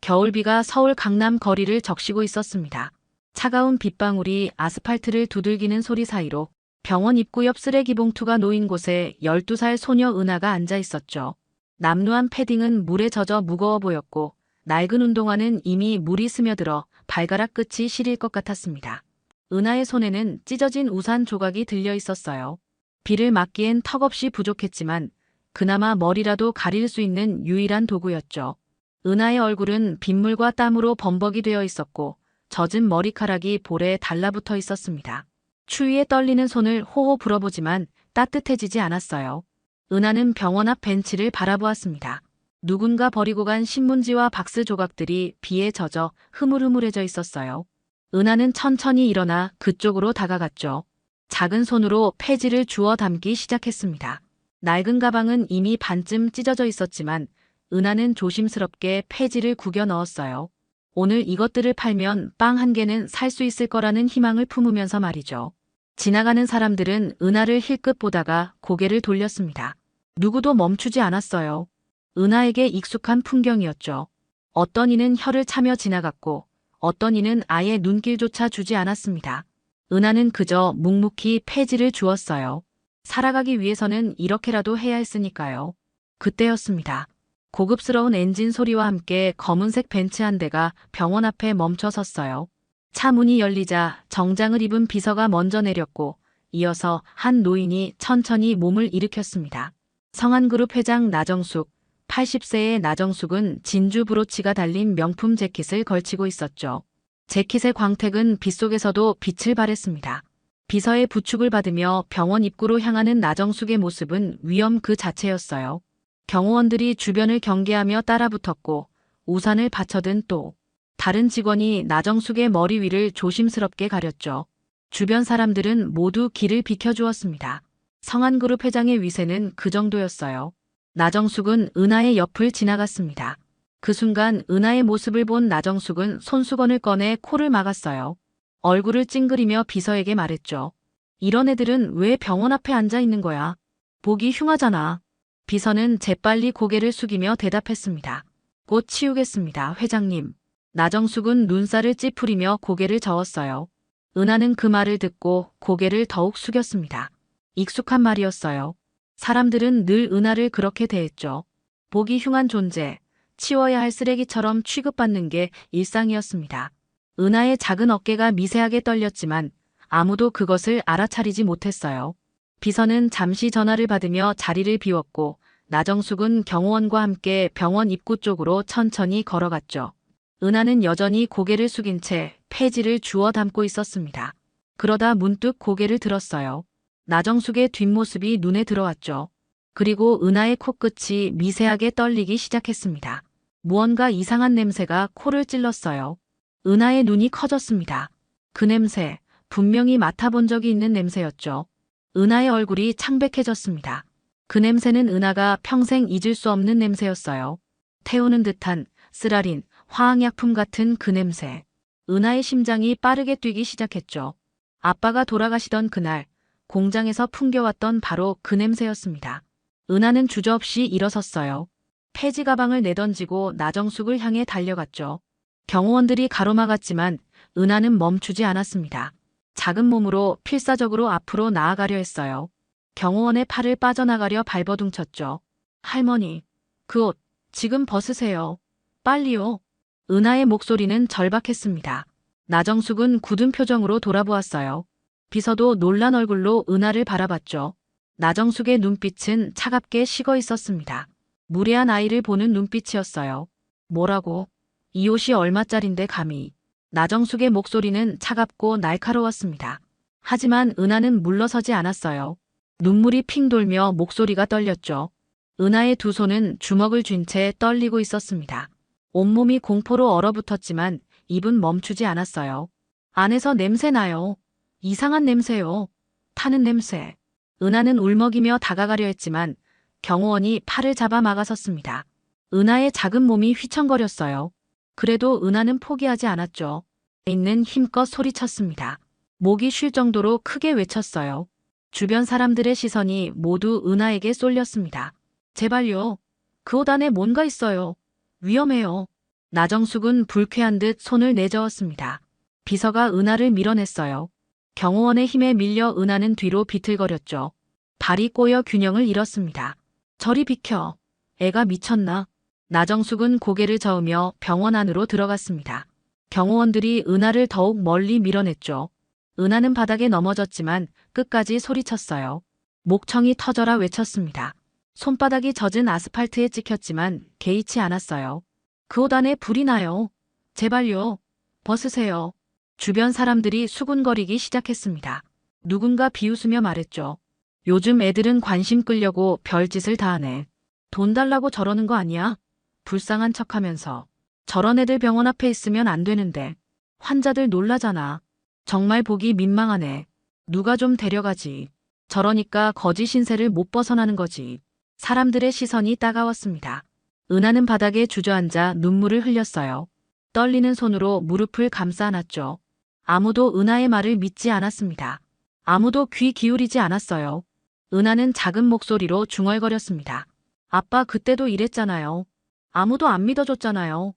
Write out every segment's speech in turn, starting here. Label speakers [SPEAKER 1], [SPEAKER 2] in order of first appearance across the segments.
[SPEAKER 1] 겨울비가 서울 강남 거리를 적시고 있었습니다. 차가운 빗방울이 아스팔트를 두들기는 소리 사이로 병원 입구 옆 쓰레기 봉투가 놓인 곳에 12살 소녀 은하가 앉아 있었죠. 남루한 패딩은 물에 젖어 무거워 보였고 낡은 운동화는 이미 물이 스며들어 발가락 끝이 시릴 것 같았습니다. 은하의 손에는 찢어진 우산 조각이 들려 있었어요. 비를 막기엔 턱없이 부족했지만 그나마 머리라도 가릴 수 있는 유일한 도구였죠. 은하의 얼굴은 빗물과 땀으로 범벅이 되어 있었고 젖은 머리카락이 볼에 달라붙어 있었습니다. 추위에 떨리는 손을 호호 불어보지만 따뜻해지지 않았어요. 은하는 병원 앞 벤치를 바라보았습니다. 누군가 버리고 간 신문지와 박스 조각들이 비에 젖어 흐물흐물해져 있었어요. 은하는 천천히 일어나 그쪽으로 다가갔죠. 작은 손으로 폐지를 주워 담기 시작했습니다. 낡은 가방은 이미 반쯤 찢어져 있었지만 은하는 조심스럽게 폐지를 구겨 넣었어요. 오늘 이것들을 팔면 빵 한 개는 살 수 있을 거라는 희망을 품으면서 말이죠. 지나가는 사람들은 은하를 힐끗 보다가 고개를 돌렸습니다. 누구도 멈추지 않았어요. 은하에게 익숙한 풍경이었죠. 어떤 이는 혀를 차며 지나갔고 어떤 이는 아예 눈길조차 주지 않았습니다. 은하는 그저 묵묵히 폐지를 주었어요. 살아가기 위해서는 이렇게라도 해야 했으니까요. 그때였습니다. 고급스러운 엔진 소리와 함께 검은색 벤츠 한 대가 병원 앞에 멈춰 섰어요. 차 문이 열리자 정장을 입은 비서가 먼저 내렸고 이어서 한 노인이 천천히 몸을 일으켰습니다. 성한그룹 회장 나정숙, 80세의 나정숙은 진주 브로치가 달린 명품 재킷을 걸치고 있었죠. 재킷의 광택은 빗속에서도 빛을 발했습니다. 비서의 부축을 받으며 병원 입구로 향하는 나정숙의 모습은 위험 그 자체였어요. 경호원들이 주변을 경계하며 따라붙었고 우산을 받쳐든 또 다른 직원이 나정숙의 머리 위를 조심스럽게 가렸죠. 주변 사람들은 모두 길을 비켜주었습니다. 성한그룹 회장의 위세는 그 정도였어요. 나정숙은 은하의 옆을 지나갔습니다. 그 순간 은하의 모습을 본 나정숙은 손수건을 꺼내 코를 막았어요. 얼굴을 찡그리며 비서에게 말했죠. 이런 애들은 왜 병원 앞에 앉아 있는 거야? 보기 흉하잖아. 비서는 재빨리 고개를 숙이며 대답했습니다. 곧 치우겠습니다, 회장님. 나정숙은 눈살을 찌푸리며 고개를 저었어요. 은하는 그 말을 듣고 고개를 더욱 숙였습니다. 익숙한 말이었어요. 사람들은 늘 은하를 그렇게 대했죠. 보기 흉한 존재, 치워야 할 쓰레기처럼 취급받는 게 일상이었습니다. 은하의 작은 어깨가 미세하게 떨렸지만 아무도 그것을 알아차리지 못했어요. 비서는 잠시 전화를 받으며 자리를 비웠고 나정숙은 경호원과 함께 병원 입구 쪽으로 천천히 걸어갔죠. 은하는 여전히 고개를 숙인 채 폐지를 주워 담고 있었습니다. 그러다 문득 고개를 들었어요. 나정숙의 뒷모습이 눈에 들어왔죠. 그리고 은하의 코끝이 미세하게 떨리기 시작했습니다. 무언가 이상한 냄새가 코를 찔렀어요. 은하의 눈이 커졌습니다. 그 냄새, 분명히 맡아본 적이 있는 냄새였죠. 은하의 얼굴이 창백해졌습니다. 그 냄새는 은하가 평생 잊을 수 없는 냄새였어요. 태우는 듯한 쓰라린 화학약품 같은 그 냄새. 은하의 심장이 빠르게 뛰기 시작했죠. 아빠가 돌아가시던 그날 공장에서 풍겨왔던 바로 그 냄새였습니다. 은하는 주저없이 일어섰어요. 폐지 가방을 내던지고 나정숙을 향해 달려갔죠. 경호원들이 가로막았지만 은하는 멈추지 않았습니다. 작은 몸으로 필사적으로 앞으로 나아가려 했어요. 경호원의 팔을 빠져나가려 발버둥쳤죠. 할머니, 그 옷 지금 벗으세요. 빨리요. 은하의 목소리는 절박했습니다. 나정숙은 굳은 표정으로 돌아보았어요. 비서도 놀란 얼굴로 은하를 바라봤죠. 나정숙의 눈빛은 차갑게 식어 있었습니다. 무례한 아이를 보는 눈빛이었어요. 뭐라고? 이 옷이 얼마짜린데 감히. 나정숙의 목소리는 차갑고 날카로웠습니다. 하지만 은하는 물러서지 않았어요. 눈물이 핑 돌며 목소리가 떨렸죠. 은하의 두 손은 주먹을 쥔 채 떨리고 있었습니다. 온몸이 공포로 얼어붙었지만 입은 멈추지 않았어요. 안에서 냄새 나요. 이상한 냄새요. 타는 냄새. 은하는 울먹이며 다가가려 했지만 경호원이 팔을 잡아 막아섰습니다. 은하의 작은 몸이 휘청거렸어요. 그래도 은하는 포기하지 않았죠. 있는 힘껏 소리쳤습니다. 목이 쉴 정도로 크게 외쳤어요. 주변 사람들의 시선이 모두 은하에게 쏠렸습니다. 제발요. 그 옷 안에 뭔가 있어요. 위험해요. 나정숙은 불쾌한 듯 손을 내저었습니다. 비서가 은하를 밀어냈어요. 경호원의 힘에 밀려 은하는 뒤로 비틀거렸죠. 발이 꼬여 균형을 잃었습니다. 저리 비켜. 애가 미쳤나? 나정숙은 고개를 저으며 병원 안으로 들어갔습니다. 경호원들이 은하를 더욱 멀리 밀어냈죠. 은하는 바닥에 넘어졌지만 끝까지 소리쳤어요. 목청이 터져라 외쳤습니다. 손바닥이 젖은 아스팔트에 찍혔지만 개의치 않았어요. 그 옷 안에 불이 나요. 제발요. 벗으세요. 주변 사람들이 수군거리기 시작했습니다. 누군가 비웃으며 말했죠. 요즘 애들은 관심 끌려고 별짓을 다 하네. 돈 달라고 저러는 거 아니야? 불쌍한 척하면서. 저런 애들 병원 앞에 있으면 안 되는데. 환자들 놀라잖아. 정말 보기 민망하네. 누가 좀 데려가지. 저러니까 거지 신세를 못 벗어나는 거지. 사람들의 시선이 따가웠습니다. 은하는 바닥에 주저앉아 눈물을 흘렸어요. 떨리는 손으로 무릎을 감싸 안았죠. 아무도 은하의 말을 믿지 않았습니다. 아무도 귀 기울이지 않았어요. 은하는 작은 목소리로 중얼거렸습니다. 아빠 그때도 이랬잖아요. 아무도 안 믿어줬잖아요.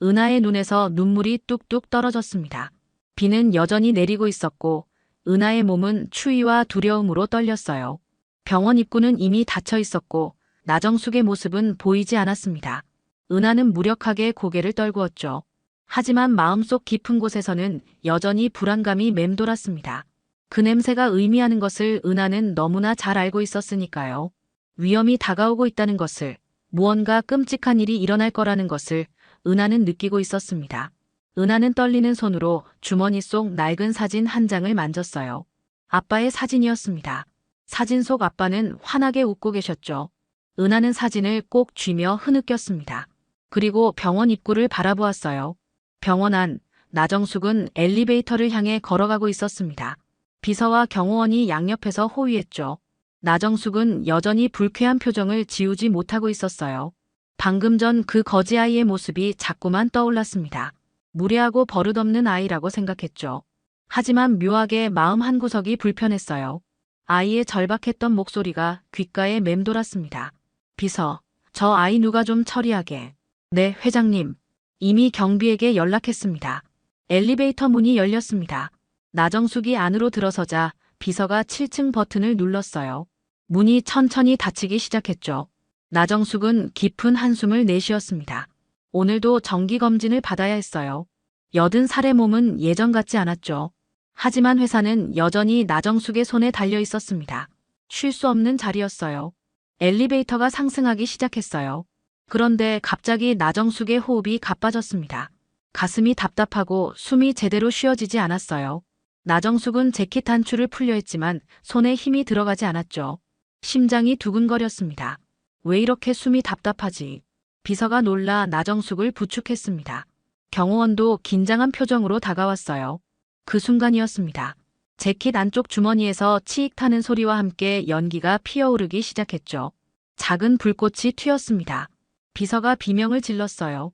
[SPEAKER 1] 은하의 눈에서 눈물이 뚝뚝 떨어졌습니다. 비는 여전히 내리고 있었고 은하의 몸은 추위와 두려움으로 떨렸어요. 병원 입구는 이미 닫혀 있었고 나정숙의 모습은 보이지 않았습니다. 은하는 무력하게 고개를 떨구었죠. 하지만 마음속 깊은 곳에서는 여전히 불안감이 맴돌았습니다. 그 냄새가 의미하는 것을 은하는 너무나 잘 알고 있었으니까요. 위험이 다가오고 있다는 것을, 무언가 끔찍한 일이 일어날 거라는 것을 은하는 느끼고 있었습니다. 은하는 떨리는 손으로 주머니 속 낡은 사진 한 장을 만졌어요. 아빠의 사진이었습니다. 사진 속 아빠는 환하게 웃고 계셨죠. 은하는 사진을 꼭 쥐며 흐느꼈습니다. 그리고 병원 입구를 바라보았어요. 병원 안, 나정숙은 엘리베이터를 향해 걸어가고 있었습니다. 비서와 경호원이 양옆에서 호위했죠. 나정숙은 여전히 불쾌한 표정을 지우지 못하고 있었어요. 방금 전 그 거지 아이의 모습이 자꾸만 떠올랐습니다. 무례하고 버릇없는 아이라고 생각했죠. 하지만 묘하게 마음 한구석이 불편했어요. 아이의 절박했던 목소리가 귓가에 맴돌았습니다. 비서, 저 아이 누가 좀 처리하게. 네, 회장님. 이미 경비에게 연락했습니다. 엘리베이터 문이 열렸습니다. 나정숙이 안으로 들어서자 비서가 7층 버튼을 눌렀어요. 문이 천천히 닫히기 시작했죠. 나정숙은 깊은 한숨을 내쉬었습니다. 오늘도 정기검진을 받아야 했어요. 80살의 몸은 예전 같지 않았죠. 하지만 회사는 여전히 나정숙의 손에 달려 있었습니다. 쉴 수 없는 자리였어요. 엘리베이터가 상승하기 시작했어요. 그런데 갑자기 나정숙의 호흡이 가빠졌습니다. 가슴이 답답하고 숨이 제대로 쉬어지지 않았어요. 나정숙은 재킷 단추를 풀려 했지만 손에 힘이 들어가지 않았죠. 심장이 두근거렸습니다. 왜 이렇게 숨이 답답하지? 비서가 놀라 나정숙을 부축했습니다. 경호원도 긴장한 표정으로 다가왔어요. 그 순간이었습니다. 재킷 안쪽 주머니에서 치익 타는 소리와 함께 연기가 피어오르기 시작했죠. 작은 불꽃이 튀었습니다. 비서가 비명을 질렀어요.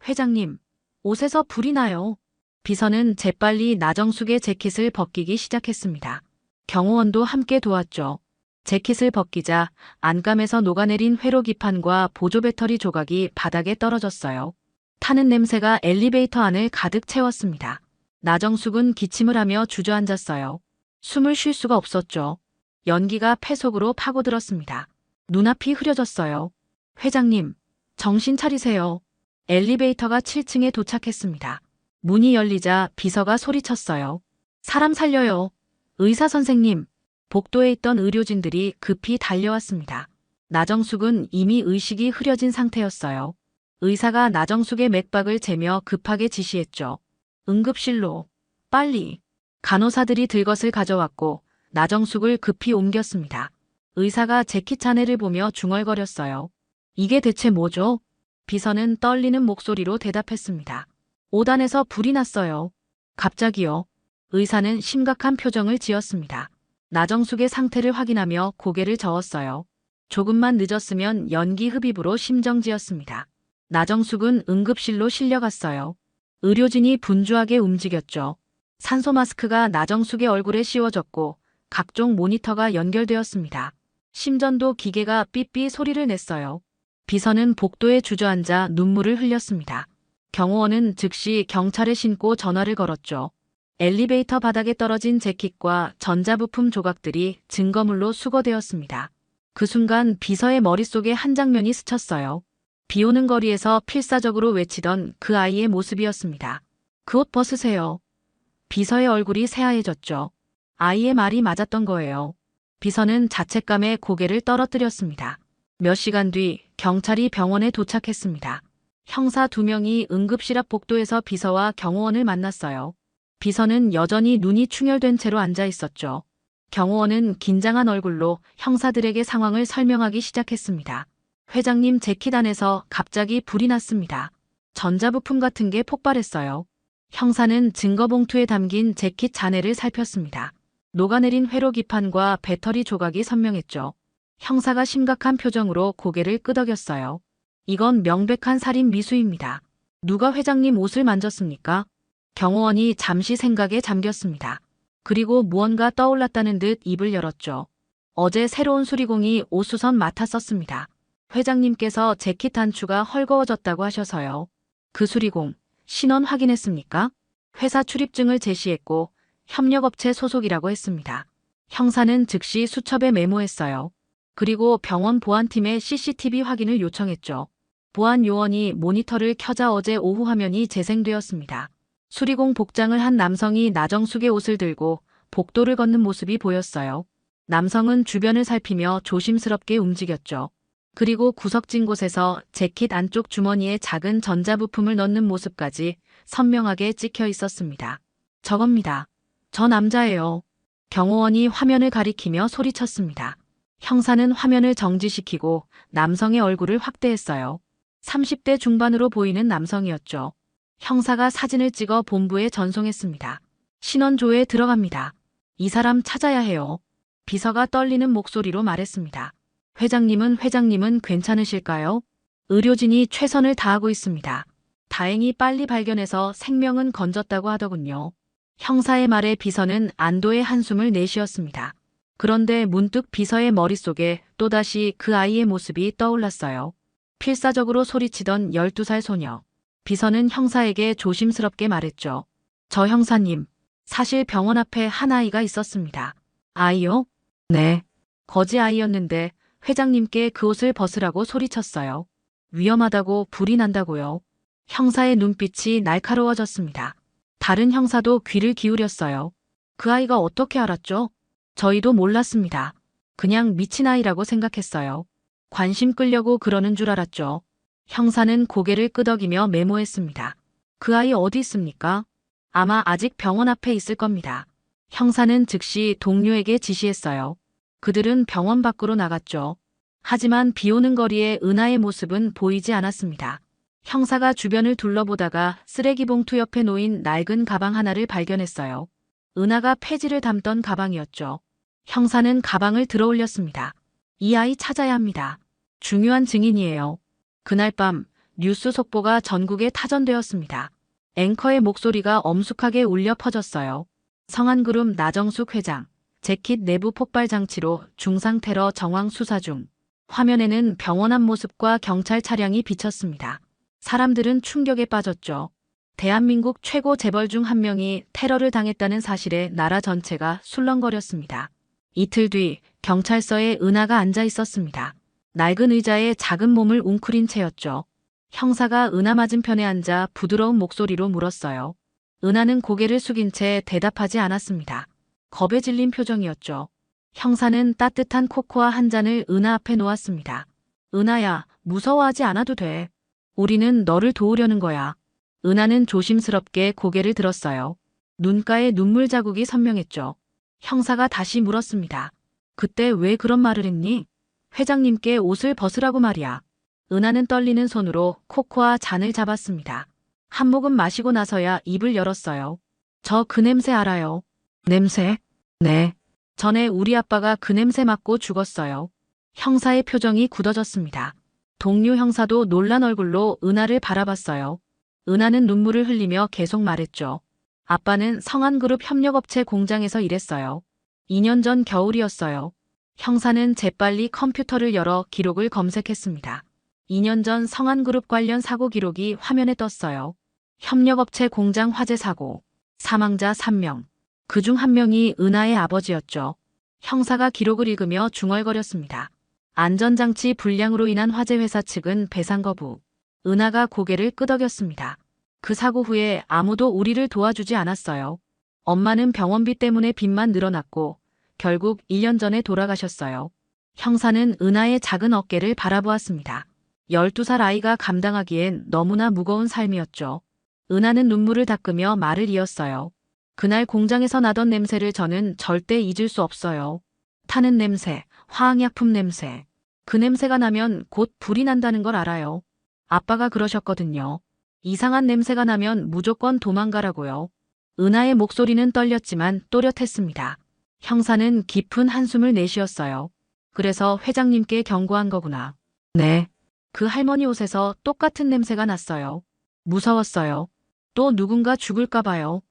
[SPEAKER 1] 회장님, 옷에서 불이 나요. 비서는 재빨리 나정숙의 재킷을 벗기기 시작했습니다. 경호원도 함께 도왔죠. 재킷을 벗기자 안감에서 녹아내린 회로기판과 보조 배터리 조각이 바닥에 떨어졌어요. 타는 냄새가 엘리베이터 안을 가득 채웠습니다. 나정숙은 기침을 하며 주저앉았어요. 숨을 쉴 수가 없었죠. 연기가 폐 속으로 파고들었습니다. 눈앞이 흐려졌어요. 회장님, 정신 차리세요. 엘리베이터가 7층에 도착했습니다. 문이 열리자 비서가 소리쳤어요. 사람 살려요. 의사 선생님. 복도에 있던 의료진들이 급히 달려왔습니다. 나정숙은 이미 의식이 흐려진 상태였어요. 의사가 나정숙의 맥박을 재며 급하게 지시했죠. 응급실로. 빨리. 간호사들이 들것을 가져왔고 나정숙을 급히 옮겼습니다. 의사가 재킷 잔해를 보며 중얼거렸어요. 이게 대체 뭐죠? 비서는 떨리는 목소리로 대답했습니다. 옷 안에서 불이 났어요. 갑자기요. 의사는 심각한 표정을 지었습니다. 나정숙의 상태를 확인하며 고개를 저었어요. 조금만 늦었으면 연기 흡입으로 심정지였습니다. 나정숙은 응급실로 실려갔어요. 의료진이 분주하게 움직였죠. 산소 마스크가 나정숙의 얼굴에 씌워졌고 각종 모니터가 연결되었습니다. 심전도 기계가 삐삐 소리를 냈어요. 비서는 복도에 주저앉아 눈물을 흘렸습니다. 경호원은 즉시 경찰에 신고 전화를 걸었죠. 엘리베이터 바닥에 떨어진 재킷과 전자부품 조각들이 증거물로 수거되었습니다. 그 순간 비서의 머릿속에 한 장면이 스쳤어요. 비 오는 거리에서 필사적으로 외치던 그 아이의 모습이었습니다. 그 옷 벗으세요. 비서의 얼굴이 새하얘졌죠. 아이의 말이 맞았던 거예요. 비서는 자책감에 고개를 떨어뜨렸습니다. 몇 시간 뒤 경찰이 병원에 도착했습니다. 형사 2명이 응급실 앞 복도에서 비서와 경호원을 만났어요. 비서는 여전히 눈이 충혈된 채로 앉아 있었죠. 경호원은 긴장한 얼굴로 형사들에게 상황을 설명하기 시작했습니다. 회장님 재킷 안에서 갑자기 불이 났습니다. 전자부품 같은 게 폭발했어요. 형사는 증거봉투에 담긴 재킷 잔해를 살폈습니다. 녹아내린 회로 기판과 배터리 조각이 선명했죠. 형사가 심각한 표정으로 고개를 끄덕였어요. 이건 명백한 살인 미수입니다. 누가 회장님 옷을 만졌습니까? 경호원이 잠시 생각에 잠겼습니다. 그리고 무언가 떠올랐다는 듯 입을 열었죠. 어제 새로운 수리공이 옷수선 맡았었습니다. 회장님께서 재킷 단추가 헐거워졌다고 하셔서요. 그 수리공, 신원 확인했습니까? 회사 출입증을 제시했고 협력업체 소속이라고 했습니다. 형사는 즉시 수첩에 메모했어요. 그리고 병원 보안팀에 CCTV 확인을 요청했죠. 보안 요원이 모니터를 켜자 어제 오후 화면이 재생되었습니다. 수리공 복장을 한 남성이 나정숙의 옷을 들고 복도를 걷는 모습이 보였어요. 남성은 주변을 살피며 조심스럽게 움직였죠. 그리고 구석진 곳에서 재킷 안쪽 주머니에 작은 전자부품을 넣는 모습까지 선명하게 찍혀 있었습니다. 저겁니다. 저 남자예요. 경호원이 화면을 가리키며 소리쳤습니다. 형사는 화면을 정지시키고 남성의 얼굴을 확대했어요. 30대 중반으로 보이는 남성이었죠. 형사가 사진을 찍어 본부에 전송했습니다. 신원조회에 들어갑니다. 이 사람 찾아야 해요. 비서가 떨리는 목소리로 말했습니다. 회장님은 괜찮으실까요? 의료진이 최선을 다하고 있습니다. 다행히 빨리 발견해서 생명은 건졌다고 하더군요. 형사의 말에 비서는 안도의 한숨을 내쉬었습니다. 그런데 문득 비서의 머릿속에 또다시 그 아이의 모습이 떠올랐어요. 필사적으로 소리치던 12살 소녀. 비서는 형사에게 조심스럽게 말했죠. 저 형사님, 사실 병원 앞에 한 아이가 있었습니다. 아이요? 네. 거지 아이였는데 회장님께 그 옷을 벗으라고 소리쳤어요. 위험하다고 불이 난다고요. 형사의 눈빛이 날카로워졌습니다. 다른 형사도 귀를 기울였어요. 그 아이가 어떻게 알았죠? 저희도 몰랐습니다. 그냥 미친 아이라고 생각했어요. 관심 끌려고 그러는 줄 알았죠. 형사는 고개를 끄덕이며 메모했습니다. 그 아이 어디 있습니까? 아마 아직 병원 앞에 있을 겁니다. 형사는 즉시 동료에게 지시했어요. 그들은 병원 밖으로 나갔죠. 하지만 비 오는 거리에 은하의 모습은 보이지 않았습니다. 형사가 주변을 둘러보다가 쓰레기 봉투 옆에 놓인 낡은 가방 하나를 발견했어요. 은하가 폐지를 담던 가방이었죠. 형사는 가방을 들어 올렸습니다. 이 아이 찾아야 합니다. 중요한 증인이에요. 그날 밤 뉴스 속보가 전국에 타전되었습니다. 앵커의 목소리가 엄숙하게 울려 퍼졌어요. 성한그룹 나정숙 회장, 재킷 내부 폭발 장치로 중상 테러 정황 수사 중. 화면에는 병원 앞 모습과 경찰 차량이 비쳤습니다. 사람들은 충격에 빠졌죠. 대한민국 최고 재벌 중 한 명이 테러를 당했다는 사실에 나라 전체가 술렁거렸습니다. 이틀 뒤 경찰서에 은하가 앉아 있었습니다. 낡은 의자에 작은 몸을 웅크린 채였죠. 형사가 은하 맞은편에 앉아 부드러운 목소리로 물었어요. 은하는 고개를 숙인 채 대답하지 않았습니다. 겁에 질린 표정이었죠. 형사는 따뜻한 코코아 한 잔을 은하 앞에 놓았습니다. 은하야, 무서워하지 않아도 돼. 우리는 너를 도우려는 거야. 은하는 조심스럽게 고개를 들었어요. 눈가에 눈물 자국이 선명했죠. 형사가 다시 물었습니다. 그때 왜 그런 말을 했니? 회장님께 옷을 벗으라고 말이야. 은하는 떨리는 손으로 코코아 잔을 잡았습니다. 한 모금 마시고 나서야 입을 열었어요. 저 그 냄새 알아요. 냄새? 네. 전에 우리 아빠가 그 냄새 맡고 죽었어요. 형사의 표정이 굳어졌습니다. 동료 형사도 놀란 얼굴로 은하를 바라봤어요. 은하는 눈물을 흘리며 계속 말했죠. 아빠는 성한그룹 협력업체 공장에서 일했어요. 2년 전 겨울이었어요. 형사는 재빨리 컴퓨터를 열어 기록을 검색했습니다. 2년 전 성한그룹 관련 사고 기록이 화면에 떴어요. 협력업체 공장 화재 사고, 사망자 3명. 그중 1명이 은하의 아버지였죠. 형사가 기록을 읽으며 중얼거렸습니다. 안전장치 불량으로 인한 화재 회사 측은 배상 거부. 은하가 고개를 끄덕였습니다. 그 사고 후에 아무도 우리를 도와주지 않았어요. 엄마는 병원비 때문에 빚만 늘어났고 결국 1년 전에 돌아가셨어요. 형사는 은하의 작은 어깨를 바라보았습니다. 12살 아이가 감당하기엔 너무나 무거운 삶이었죠. 은하는 눈물을 닦으며 말을 이었어요. 그날 공장에서 나던 냄새를 저는 절대 잊을 수 없어요. 타는 냄새, 화학약품 냄새. 그 냄새가 나면 곧 불이 난다는 걸 알아요. 아빠가 그러셨거든요. 이상한 냄새가 나면 무조건 도망가라고요. 은하의 목소리는 떨렸지만 또렷했습니다. 형사는 깊은 한숨을 내쉬었어요. 그래서 회장님께 경고한 거구나. 네. 그 할머니 옷에서 똑같은 냄새가 났어요. 무서웠어요. 또 누군가 죽을까 봐요.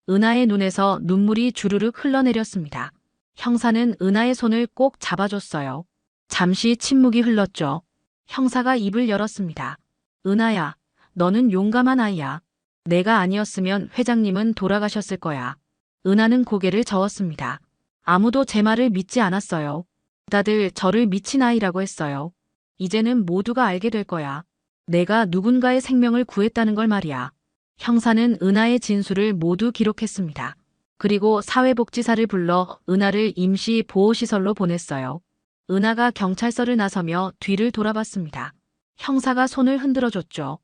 [SPEAKER 1] 은하의 눈에서 눈물이 주르륵 흘러내렸습니다. 형사는 은하의 손을 꼭 잡아줬어요. 잠시 침묵이 흘렀죠. 형사가 입을 열었습니다. 은하야, 너는 용감한 아이야. 내가 아니었으면 회장님은 돌아가셨을 거야. 은하는 고개를 저었습니다. 아무도 제 말을 믿지 않았어요. 다들 저를 미친 아이라고 했어요. 이제는 모두가 알게 될 거야. 내가 누군가의 생명을 구했다는 걸 말이야. 형사는 은하의 진술을 모두 기록했습니다. 그리고 사회복지사를 불러 은하를 임시 보호시설로 보냈어요. 은하가 경찰서를 나서며 뒤를 돌아봤습니다. 형사가 손을 흔들어줬죠.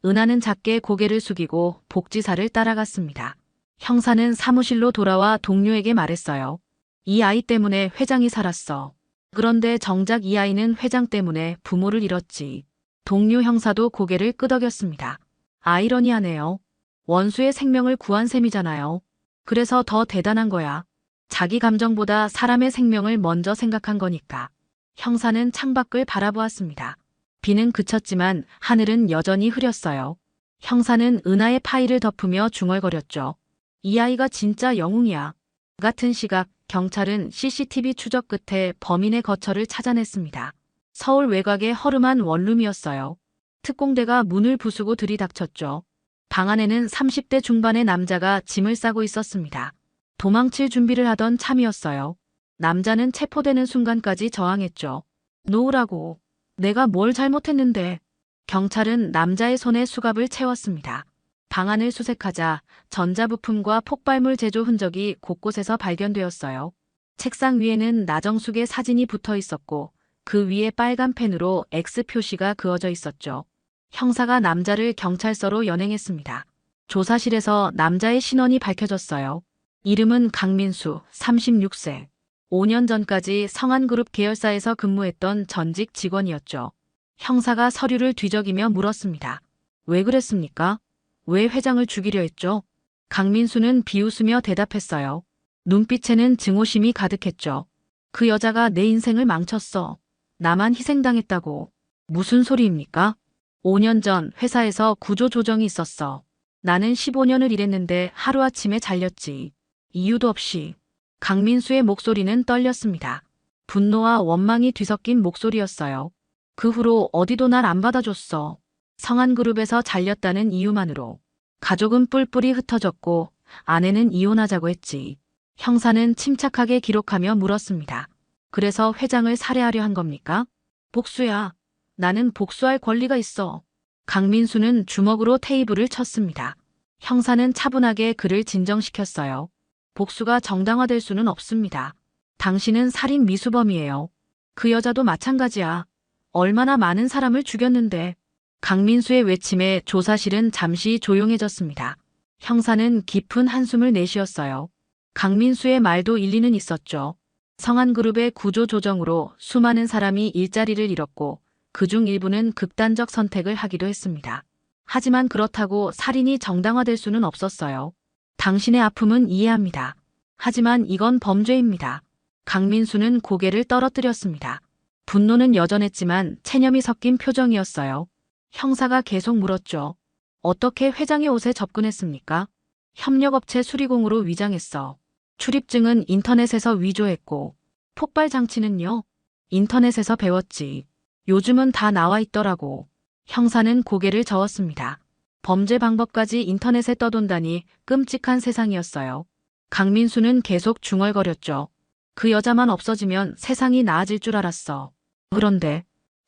[SPEAKER 1] 은하는 작게 고개를 숙이고 복지사를 따라갔습니다. 형사는 사무실로 돌아와 동료에게 말했어요. 이 아이 때문에 회장이 살았어. 그런데 정작 이 아이는 회장 때문에 부모를 잃었지. 동료 형사도 고개를 끄덕였습니다. 아이러니하네요. 원수의 생명을 구한 셈이잖아요. 그래서 더 대단한 거야. 자기 감정보다 사람의 생명을 먼저 생각한 거니까. 형사는 창밖을 바라보았습니다. 비는 그쳤지만 하늘은 여전히 흐렸어요. 형사는 은하의 파일을 덮으며 중얼거렸죠. 이 아이가 진짜 영웅이야. 같은 시각 경찰은 CCTV 추적 끝에 범인의 거처를 찾아냈습니다. 서울 외곽의 허름한 원룸이었어요. 특공대가 문을 부수고 들이닥쳤죠. 방 안에는 30대 중반의 남자가 짐을 싸고 있었습니다. 도망칠 준비를 하던 참이었어요. 남자는 체포되는 순간까지 저항했죠. 놓으라고. 내가 뭘 잘못했는데. 경찰은 남자의 손에 수갑을 채웠습니다. 방 안을 수색하자 전자부품과 폭발물 제조 흔적이 곳곳에서 발견되었어요. 책상 위에는 나정숙의 사진이 붙어 있었고 그 위에 빨간 펜으로 X 표시가 그어져 있었죠. 형사가 남자를 경찰서로 연행했습니다. 조사실에서 남자의 신원이 밝혀졌어요. 이름은 강민수, 36세. 5년 전까지 성한그룹 계열사에서 근무했던 전직 직원이었죠. 형사가 서류를 뒤적이며 물었습니다. 왜 그랬습니까? 왜 회장을 죽이려 했죠? 강민수는 비웃으며 대답했어요. 눈빛에는 증오심이 가득했죠. 그 여자가 내 인생을 망쳤어. 나만 희생당했다고. 무슨 소리입니까? 5년 전 회사에서 구조조정이 있었어. 나는 15년을 일했는데 하루아침에 잘렸지. 이유도 없이. 강민수의 목소리는 떨렸습니다. 분노와 원망이 뒤섞인 목소리였어요. 그 후로 어디도 날 안 받아줬어. 성한그룹에서 잘렸다는 이유만으로. 가족은 뿔뿔이 흩어졌고 아내는 이혼하자고 했지. 형사는 침착하게 기록하며 물었습니다. 그래서 회장을 살해하려 한 겁니까? 복수야. 나는 복수할 권리가 있어. 강민수는 주먹으로 테이블을 쳤습니다. 형사는 차분하게 그를 진정시켰어요. 복수가 정당화될 수는 없습니다. 당신은 살인 미수범이에요. 그 여자도 마찬가지야. 얼마나 많은 사람을 죽였는데. 강민수의 외침에 조사실은 잠시 조용해졌습니다. 형사는 깊은 한숨을 내쉬었어요. 강민수의 말도 일리는 있었죠. 성한그룹의 구조조정으로 수많은 사람이 일자리를 잃었고 그중 일부는 극단적 선택을 하기도 했습니다. 하지만 그렇다고 살인이 정당화될 수는 없었어요. 당신의 아픔은 이해합니다. 하지만 이건 범죄입니다. 강민수는 고개를 떨어뜨렸습니다. 분노는 여전했지만 체념이 섞인 표정이었어요. 형사가 계속 물었죠. 어떻게 회장의 옷에 접근했습니까? 협력업체 수리공으로 위장했어. 출입증은 인터넷에서 위조했고 폭발 장치는요? 인터넷에서 배웠지. 요즘은 다 나와 있더라고. 형사는 고개를 저었습니다. 범죄 방법까지 인터넷에 떠돈다니 끔찍한 세상이었어요. 강민수는 계속 중얼거렸죠. 그 여자만 없어지면 세상이 나아질 줄 알았어.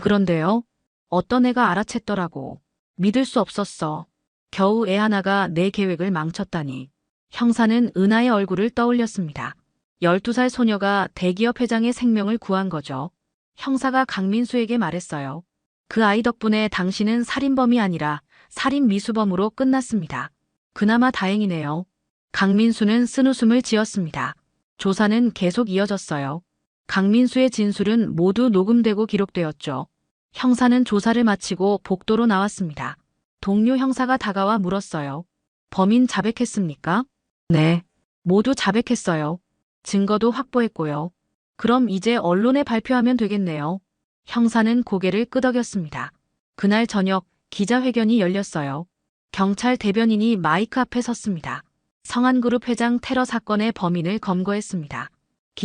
[SPEAKER 1] 그런데요? 어떤 애가 알아챘더라고. 믿을 수 없었어. 겨우 애 하나가 내 계획을 망쳤다니. 형사는 은하의 얼굴을 떠올렸습니다. 12살 소녀가 대기업 회장의 생명을 구한 거죠. 형사가 강민수에게 말했어요. 그 아이 덕분에 당신은 살인범이 아니라 살인 미수범으로 끝났습니다. 그나마 다행이네요. 강민수는 쓴웃음을 지었습니다. 조사는 계속 이어졌어요. 강민수의 진술은 모두 녹음되고 기록되었죠. 형사는 조사를 마치고 복도로 나왔습니다. 동료 형사가 다가와 물었어요. 범인 자백했습니까? 네. 모두 자백했어요. 증거도 확보했고요. 그럼 이제 언론에 발표하면 되겠네요. 형사는 고개를 끄덕였습니다. 그날 저녁 기자회견이 열렸어요. 경찰 대변인이 마이크 앞에 섰습니다. 성한그룹 회장 테러 사건의 범인을 검거했습니다.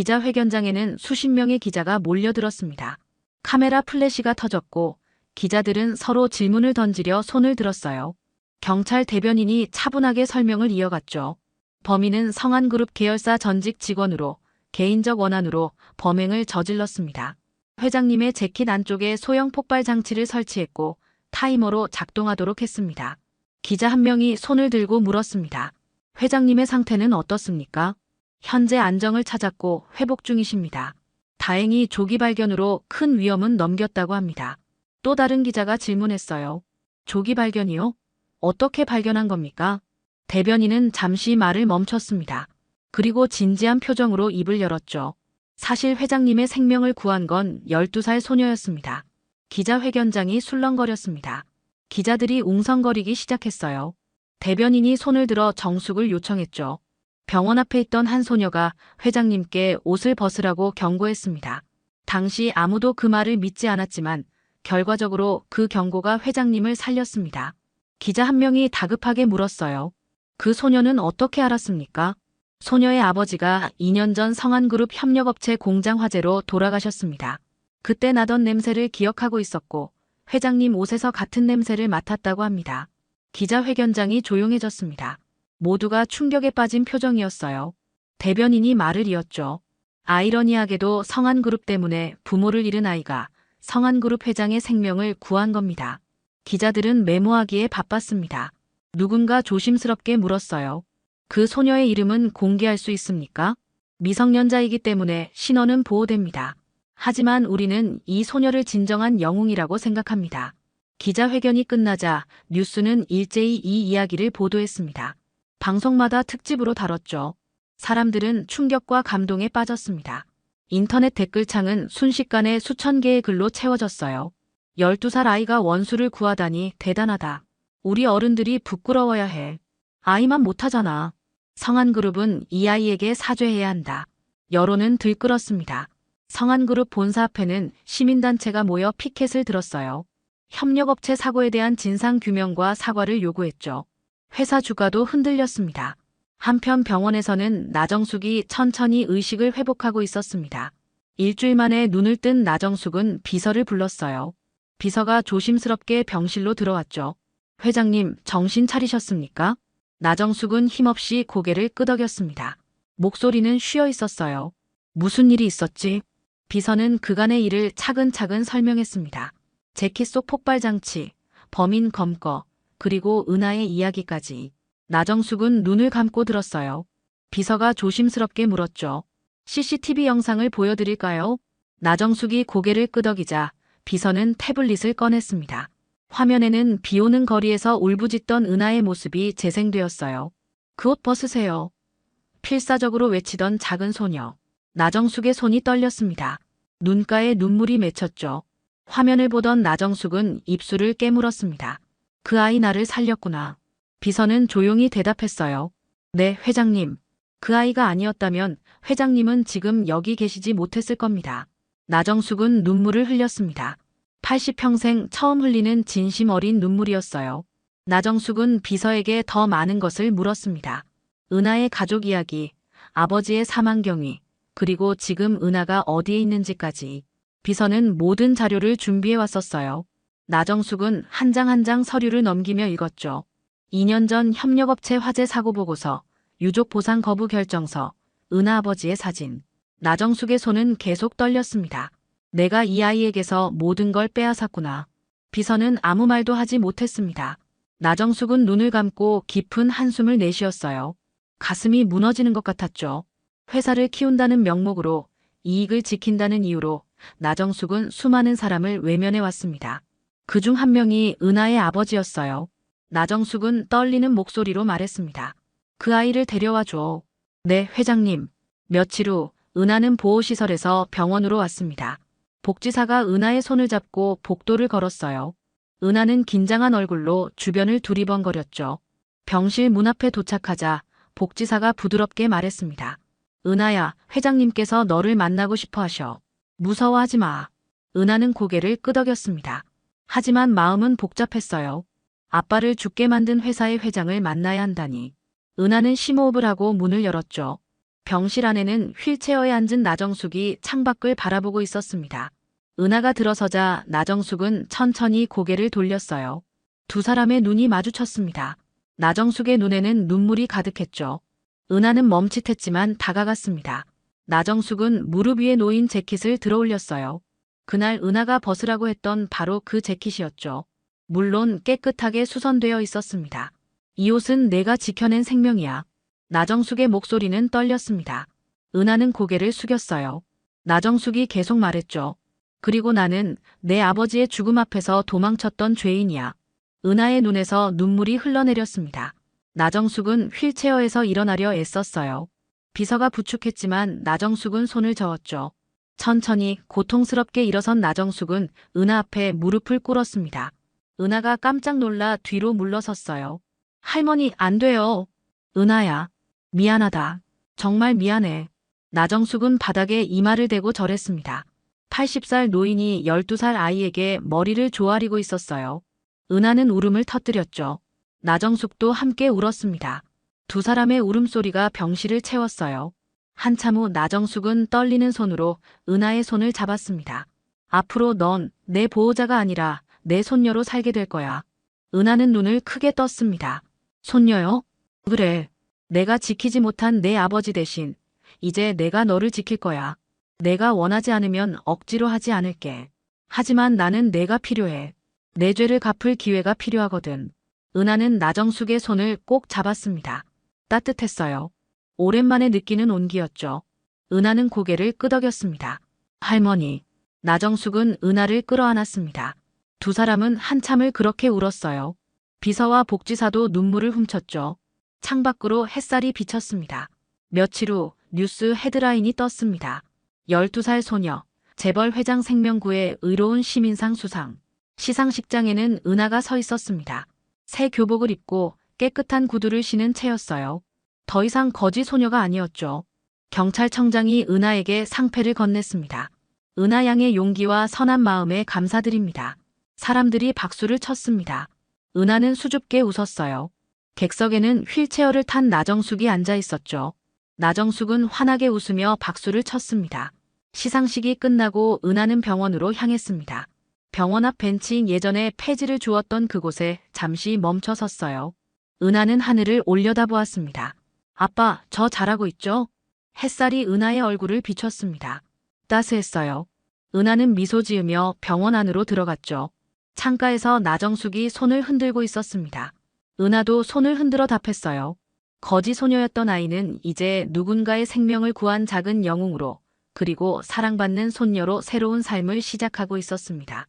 [SPEAKER 1] 기자회견장에는 수십 명의 기자가 몰려들었습니다. 카메라 플래시가 터졌고 기자들은 서로 질문을 던지려 손을 들었어요. 경찰 대변인이 차분하게 설명을 이어갔죠. 범인은 성한그룹 계열사 전직 직원으로 개인적 원한으로 범행을 저질렀습니다. 회장님의 재킷 안쪽에 소형 폭발 장치를 설치했고 타이머로 작동하도록 했습니다. 기자 한 명이 손을 들고 물었습니다. 회장님의 상태는 어떻습니까? 현재 안정을 찾았고 회복 중이십니다. 다행히 조기 발견으로 큰 위험은 넘겼다고 합니다. 또 다른 기자가 질문했어요. 조기 발견이요? 어떻게 발견한 겁니까? 대변인은 잠시 말을 멈췄습니다. 그리고 진지한 표정으로 입을 열었죠. 사실 회장님의 생명을 구한 건 12살 소녀였습니다. 기자회견장이 술렁거렸습니다. 기자들이 웅성거리기 시작했어요. 대변인이 손을 들어 정숙을 요청했죠. 병원 앞에 있던 한 소녀가 회장님께 옷을 벗으라고 경고했습니다. 당시 아무도 그 말을 믿지 않았지만 결과적으로 그 경고가 회장님을 살렸습니다. 기자 한 명이 다급하게 물었어요. 그 소녀는 어떻게 알았습니까? 소녀의 아버지가 2년 전 성한그룹 협력업체 공장 화재로 돌아가셨습니다. 그때 나던 냄새를 기억하고 있었고 회장님 옷에서 같은 냄새를 맡았다고 합니다. 기자회견장이 조용해졌습니다. 모두가 충격에 빠진 표정이었어요. 대변인이 말을 이었죠. 아이러니하게도 성한그룹 때문에 부모를 잃은 아이가 성한그룹 회장의 생명을 구한 겁니다. 기자들은 메모하기에 바빴습니다. 누군가 조심스럽게 물었어요. 그 소녀의 이름은 공개할 수 있습니까? 미성년자이기 때문에 신원은 보호됩니다. 하지만 우리는 이 소녀를 진정한 영웅이라고 생각합니다. 기자회견이 끝나자 뉴스는 일제히 이 이야기를 보도했습니다. 방송마다 특집으로 다뤘죠. 사람들은 충격과 감동에 빠졌습니다. 인터넷 댓글창은 순식간에 수천 개의 글로 채워졌어요. 12살 아이가 원수를 구하다니 대단하다. 우리 어른들이 부끄러워야 해. 아이만 못하잖아. 성한그룹은 이 아이에게 사죄해야 한다. 여론은 들끓었습니다. 성한그룹 본사 앞에는 시민단체가 모여 피켓을 들었어요. 협력업체 사고에 대한 진상규명과 사과를 요구했죠. 회사 주가도 흔들렸습니다. 한편 병원에서는 나정숙이 천천히 의식을 회복하고 있었습니다. 일주일 만에 눈을 뜬 나정숙은 비서를 불렀어요. 비서가 조심스럽게 병실로 들어왔죠. 회장님, 정신 차리셨습니까? 나정숙은 힘없이 고개를 끄덕였습니다. 목소리는 쉬어 있었어요. 무슨 일이 있었지? 비서는 그간의 일을 차근차근 설명했습니다. 재킷 속 폭발장치, 범인 검거, 그리고 은하의 이야기까지. 나정숙은 눈을 감고 들었어요. 비서가 조심스럽게 물었죠. CCTV 영상을 보여드릴까요? 나정숙이 고개를 끄덕이자 비서는 태블릿을 꺼냈습니다. 화면에는 비오는 거리에서 울부짖던 은하의 모습이 재생되었어요. 그 옷 벗으세요. 필사적으로 외치던 작은 소녀. 나정숙의 손이 떨렸습니다. 눈가에 눈물이 맺혔죠. 화면을 보던 나정숙은 입술을 깨물었습니다. 그 아이 나를 살렸구나. 비서는 조용히 대답했어요. 네, 회장님. 그 아이가 아니었다면 회장님은 지금 여기 계시지 못했을 겁니다. 나정숙은 눈물을 흘렸습니다. 80평생 처음 흘리는 진심 어린 눈물이었어요. 나정숙은 비서에게 더 많은 것을 물었습니다. 은하의 가족 이야기, 아버지의 사망 경위, 그리고 지금 은하가 어디에 있는지까지. 비서는 모든 자료를 준비해 왔었어요. 나정숙은 한 장 한 장 서류를 넘기며 읽었죠. 2년 전 협력업체 화재 사고 보고서, 유족 보상 거부 결정서, 은하 아버지의 사진. 나정숙의 손은 계속 떨렸습니다. 내가 이 아이에게서 모든 걸 빼앗았구나. 비서는 아무 말도 하지 못했습니다. 나정숙은 눈을 감고 깊은 한숨을 내쉬었어요. 가슴이 무너지는 것 같았죠. 회사를 키운다는 명목으로, 이익을 지킨다는 이유로 나정숙은 수많은 사람을 외면해 왔습니다. 그중 한 명이 은하의 아버지였어요. 나정숙은 떨리는 목소리로 말했습니다. 그 아이를 데려와 줘. 네, 회장님. 며칠 후 은하는 보호시설에서 병원으로 왔습니다. 복지사가 은하의 손을 잡고 복도를 걸었어요. 은하는 긴장한 얼굴로 주변을 두리번거렸죠. 병실 문 앞에 도착하자 복지사가 부드럽게 말했습니다. 은하야, 회장님께서 너를 만나고 싶어 하셔. 무서워하지 마. 은하는 고개를 끄덕였습니다. 하지만 마음은 복잡했어요. 아빠를 죽게 만든 회사의 회장을 만나야 한다니. 은하는 심호흡을 하고 문을 열었죠. 병실 안에는 휠체어에 앉은 나정숙이 창밖을 바라보고 있었습니다. 은하가 들어서자 나정숙은 천천히 고개를 돌렸어요. 두 사람의 눈이 마주쳤습니다. 나정숙의 눈에는 눈물이 가득했죠. 은하는 멈칫했지만 다가갔습니다. 나정숙은 무릎 위에 놓인 재킷을 들어올렸어요. 그날 은하가 벗으라고 했던 바로 그 재킷이었죠. 물론 깨끗하게 수선되어 있었습니다. 이 옷은 내가 지켜낸 생명이야. 나정숙의 목소리는 떨렸습니다. 은하는 고개를 숙였어요. 나정숙이 계속 말했죠. 그리고 나는 내 아버지의 죽음 앞에서 도망쳤던 죄인이야. 은하의 눈에서 눈물이 흘러내렸습니다. 나정숙은 휠체어에서 일어나려 애썼어요. 비서가 부축했지만 나정숙은 손을 저었죠. 천천히 고통스럽게 일어선 나정숙은 은하 앞에 무릎을 꿇었습니다. 은하가 깜짝 놀라 뒤로 물러섰어요. 할머니, 안 돼요. 은하야. 미안하다. 정말 미안해. 나정숙은 바닥에 이마를 대고 절했습니다. 80살 노인이 12살 아이에게 머리를 조아리고 있었어요. 은하는 울음을 터뜨렸죠. 나정숙도 함께 울었습니다. 두 사람의 울음소리가 병실을 채웠어요. 한참 후 나정숙은 떨리는 손으로 은하의 손을 잡았습니다. 앞으로 넌 내 보호자가 아니라 내 손녀로 살게 될 거야. 은하는 눈을 크게 떴습니다. 손녀요? 그래. 내가 지키지 못한 내 아버지 대신 이제 내가 너를 지킬 거야. 내가 원하지 않으면 억지로 하지 않을게. 하지만 나는 내가 필요해. 내 죄를 갚을 기회가 필요하거든. 은하는 나정숙의 손을 꼭 잡았습니다. 따뜻했어요. 오랜만에 느끼는 온기였죠. 은하는 고개를 끄덕였습니다. 할머니. 나정숙은 은하를 끌어안았습니다. 두 사람은 한참을 그렇게 울었어요. 비서와 복지사도 눈물을 훔쳤죠. 창밖으로 햇살이 비쳤습니다. 며칠 후 뉴스 헤드라인이 떴습니다. 12살 소녀, 재벌 회장 생명구의 의로운 시민상 수상. 시상식장에는 은하가 서 있었습니다. 새 교복을 입고 깨끗한 구두를 신은 채였어요. 더 이상 거지 소녀가 아니었죠. 경찰청장이 은하에게 상패를 건넸습니다. 은하 양의 용기와 선한 마음에 감사드립니다. 사람들이 박수를 쳤습니다. 은하는 수줍게 웃었어요. 객석에는 휠체어를 탄 나정숙이 앉아 있었죠. 나정숙은 환하게 웃으며 박수를 쳤습니다. 시상식이 끝나고 은하는 병원으로 향했습니다. 병원 앞 벤치인 예전에 폐지를 주었던 그곳에 잠시 멈춰 섰어요. 은하는 하늘을 올려다보았습니다. 아빠, 저 잘하고 있죠? 햇살이 은하의 얼굴을 비췄습니다. 따스했어요. 은하는 미소 지으며 병원 안으로 들어갔죠. 창가에서 나정숙이 손을 흔들고 있었습니다. 은하도 손을 흔들어 답했어요. 거지 소녀였던 아이는 이제 누군가의 생명을 구한 작은 영웅으로, 그리고 사랑받는 손녀로 새로운 삶을 시작하고 있었습니다.